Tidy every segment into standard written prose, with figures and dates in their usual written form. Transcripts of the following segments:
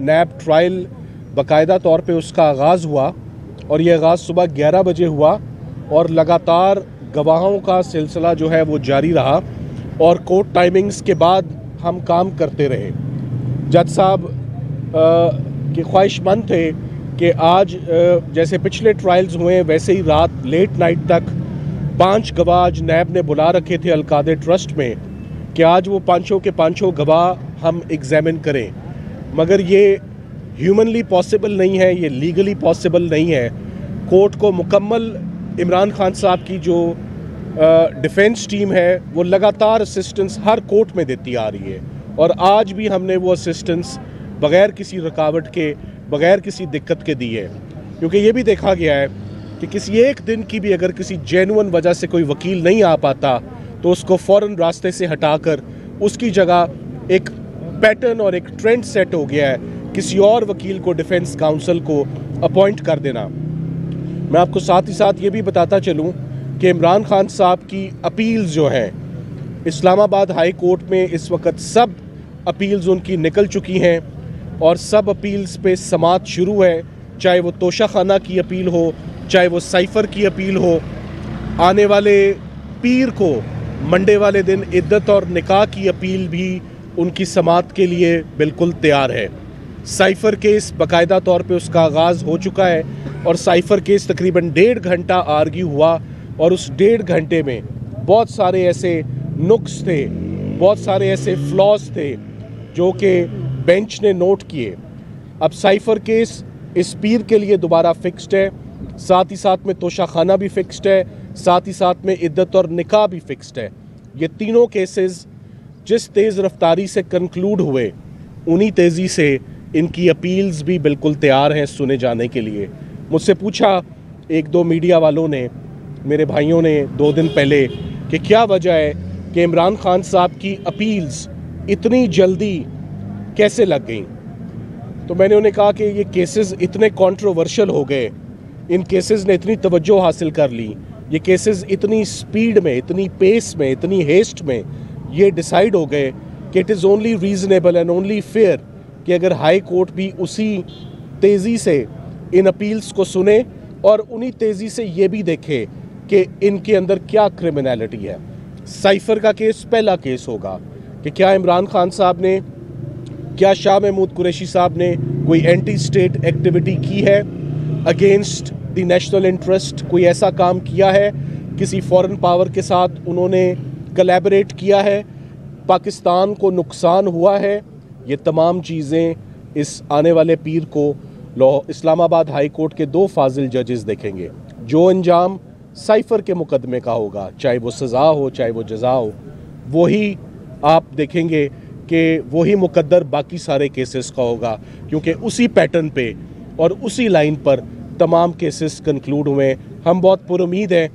नैब trial बाकायदा तौर पे उसका आगाज़ हुआ और ये आगाज़ सुबह 11 बजे हुआ और लगातार गवाहों का सिलसिला जो है वो जारी रहा और कोर्ट टाइमिंग्स के बाद हम काम करते रहे। जज साहब के ख्वाहिशमंद थे कि आज जैसे पिछले ट्रायल्स हुए वैसे ही रात लेट नाइट तक 5 गवाह आज नैब ने बुला रखे थे अलकादर ट्रस्ट में कि आज वो पांचों के पांचों गवाह हम एग्जामिन करें, मगर ये ह्यूमनली पॉसिबल नहीं है, ये लीगली पॉसिबल नहीं है। कोर्ट को मुकम्मल इमरान खान साहब की जो डिफेंस टीम है वो लगातार असिस्टेंस हर कोर्ट में देती आ रही है और आज भी हमने वो असिस्टेंस बग़ैर किसी रुकावट के, बग़ैर किसी दिक्कत के दी है, क्योंकि ये भी देखा गया है कि किसी एक दिन की भी अगर किसी जेन्युइन वजह से कोई वकील नहीं आ पाता तो उसको फ़ौरन रास्ते से हटाकर उसकी जगह एक पैटर्न और एक ट्रेंड सेट हो गया है किसी और वकील को डिफेंस काउंसिल को अपॉइंट कर देना। मैं आपको साथ ही साथ ये भी बताता चलूँ कि इमरान खान साहब की अपील्स जो हैं इस्लामाबाद हाई कोर्ट में इस वक्त सब अपील्स उनकी निकल चुकी हैं और सब अपील्स पे समाअत शुरू है, चाहे वो तोशाखाना की अपील हो, चाहे वो साइफ़र की अपील हो। आने वाले पीर को मंडे वाले दिन इद्दत और निकाह की अपील भी उनकी समाअत के लिए बिल्कुल तैयार है। साइफ़र केस बाकायदा तौर पे उसका आगाज़ हो चुका है और साइफ़र केस तकरीबन 1.5 घंटा आर्ग्यू हुआ और उस 1.5 घंटे में बहुत सारे ऐसे नुक्स थे, बहुत सारे ऐसे फ्लॉज थे जो कि बेंच ने नोट किए। अब साइफ़र केस इस पीर के लिए दोबारा फिक्स्ड है, साथ ही साथ में तोशाखाना भी फिक्स्ड है, साथ ही साथ में इद्दत और निकाह भी फिक्स्ड है। ये तीनों केसेस जिस तेज़ रफ्तारी से कंक्लूड हुए उन्हीं तेज़ी से इनकी अपील्स भी बिल्कुल तैयार हैं सुने जाने के लिए। मुझसे पूछा एक दो मीडिया वालों ने, मेरे भाइयों ने 2 दिन पहले, कि क्या वजह है कि इमरान खान साहब की अपील्स इतनी जल्दी कैसे लग गई। तो मैंने उन्हें कहा कि ये केसेस इतने कंट्रोवर्शियल हो गए, इन केसेस ने इतनी तवज्जो हासिल कर ली, ये केसेस इतनी स्पीड में, इतनी पेस में, इतनी हेस्ट में ये डिसाइड हो गए कि it is only reasonable and only fair कि अगर हाई कोर्ट भी उसी तेज़ी से इन अपील्स को सुने और उन्हीं तेज़ी से ये भी देखे कि इनके अंदर क्या क्रिमिनलिटी है। साइफ़र का केस पहला केस होगा कि क्या इमरान खान साहब ने, क्या शाह महमूद कुरैशी साहब ने कोई एंटी स्टेट एक्टिविटी की है अगेंस्ट द नेशनल इंटरेस्ट, कोई ऐसा काम किया है, किसी फॉरेन पावर के साथ उन्होंने कोलैबोरेट किया है, पाकिस्तान को नुकसान हुआ है। ये तमाम चीज़ें इस आने वाले पीर को इस्लामाबाद हाई कोर्ट के 2 फाजिल जजेस देखेंगे। जो अंजाम साइफ़र के मुकदमे का होगा, चाहे वो सज़ा हो चाहे वो जज़ा हो, वही आप देखेंगे कि वही मुकद्दर बाकी सारे केसेस का होगा, क्योंकि उसी पैटर्न पे और उसी लाइन पर तमाम केसेस कंक्लूड हुए। हम बहुत पुरुमीद हैं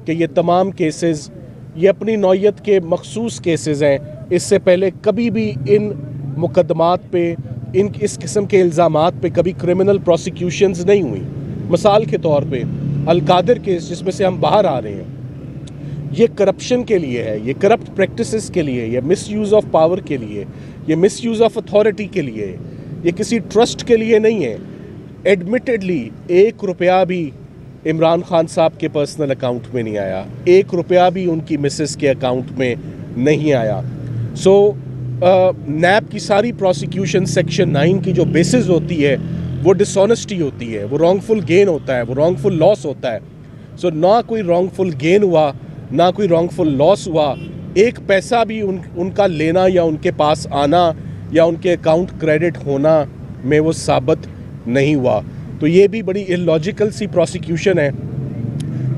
कि ये तमाम केसेस ये अपनी नौयत के मखसूस केसेस हैं। इससे पहले कभी भी इन मुकदमात पे, इस किस्म के इल्ज़ामात पे कभी क्रिमिनल प्रोसिक्यूशंस नहीं हुई। मिसाल के तौर पे अलकादर केस जिसमें से हम बाहर आ रहे हैं, ये करप्शन के लिए है, ये करप्ट प्रैक्टिसेस के लिए, ये मिसयूज़ ऑफ पावर के लिए, ये मिसयूज़ ऑफ अथॉरिटी के लिए, ये किसी ट्रस्ट के लिए नहीं है। एडमिटेडली 1 रुपया भी इमरान खान साहब के पर्सनल अकाउंट में नहीं आया, 1 रुपया भी उनकी मिसेस के अकाउंट में नहीं आया। सो नैब की सारी प्रोसिक्यूशन सेक्शन 9 की जो बेसिस होती है वो डिसऑनेस्टी होती है, वो रॉन्गफुल गेन होता है, वो रॉन्गफुल लॉस होता है। सो ना कोई रॉन्गफुल गेन हुआ, ना कोई रॉन्गफुल लॉस हुआ, 1 पैसा भी उनका लेना या उनके पास आना या उनके अकाउंट क्रेडिट होना में वो साबित नहीं हुआ। तो ये भी बड़ी इलॉजिकल सी प्रोसिक्यूशन है,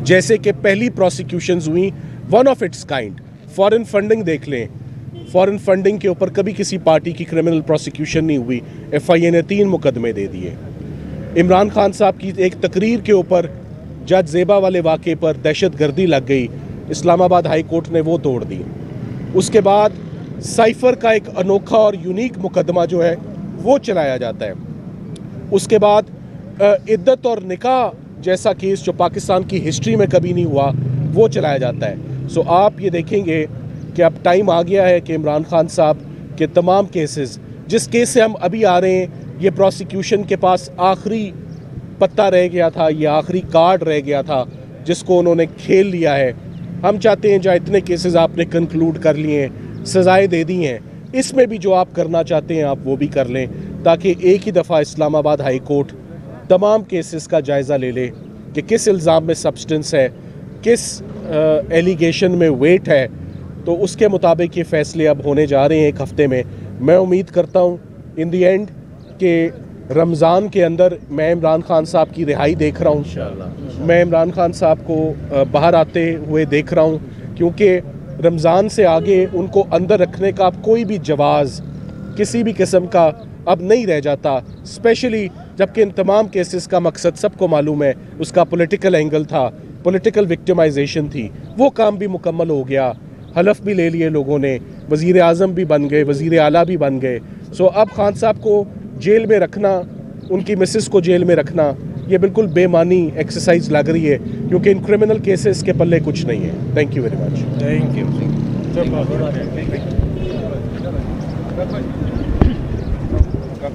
जैसे कि पहली प्रोसिक्यूशंस हुई one of its kind. Foreign funding देख लें, फॉरेन फंडिंग के ऊपर कभी किसी पार्टी की क्रिमिनल प्रोसिक्यूशन नहीं हुई, FIA ने 3 मुकदमे दे दिए। इमरान खान साहब की एक तकरीर के ऊपर जज ज़ेबा वाले वाक़े पर दहशतगर्दी लग गई, इस्लामाबाद हाई कोर्ट ने वो तोड़ दी। उसके बाद साइफ़र का एक अनोखा और यूनिक मुकदमा जो है वो चलाया जाता है। उसके बाद इद्दत और निकाह जैसा केस जो पाकिस्तान की हिस्ट्री में कभी नहीं हुआ वो चलाया जाता है। सो आप ये देखेंगे कि अब टाइम आ गया है कि इमरान खान साहब के तमाम केसेस, जिस केस से हम अभी आ रहे हैं ये प्रोसिक्यूशन के पास आखिरी पत्ता रह गया था, ये आखिरी कार्ड रह गया था जिसको उन्होंने खेल लिया है। हम चाहते हैं जहाँ इतने केसेस आपने कंक्लूड कर लिए हैं, सज़ाएँ दे दी हैं, इसमें भी जो आप करना चाहते हैं आप वो भी कर लें, ताकि एक ही दफ़ा इस्लामाबाद हाई कोर्ट तमाम केसेस का जायज़ा ले ले कि किस इल्ज़ाम में सब्सटेंस है, किस एलिगेशन में वेट है, तो उसके मुताबिक ये फ़ैसले अब होने जा रहे हैं एक हफ़्ते में। मैं उम्मीद करता हूँ इन दी एंड कि रमज़ान के अंदर मैं इमरान खान साहब की रिहाई देख रहा हूँ, मैं इमरान खान साहब को बाहर आते हुए देख रहा हूँ, क्योंकि रमज़ान से आगे उनको अंदर रखने का अब कोई भी जवाज़ किसी भी किस्म का अब नहीं रह जाता, स्पेशली जबकि इन तमाम केसेस का मकसद सबको मालूम है, उसका पॉलिटिकल एंगल था, पॉलिटिकल विक्टिमाइजेशन थी। वो काम भी मुकम्मल हो गया, हलफ भी ले लिए लोगों ने, वज़ीर आज़म भी बन गए, वज़ीर आला भी बन गए। सो अब खान साहब को जेल में रखना, उनकी मिसेस को जेल में रखना, ये बिल्कुल बेमानी एक्सरसाइज लग रही है, क्योंकि इन क्रिमिनल केसेस के पल्ले कुछ नहीं है। Thank you very much. Thank you.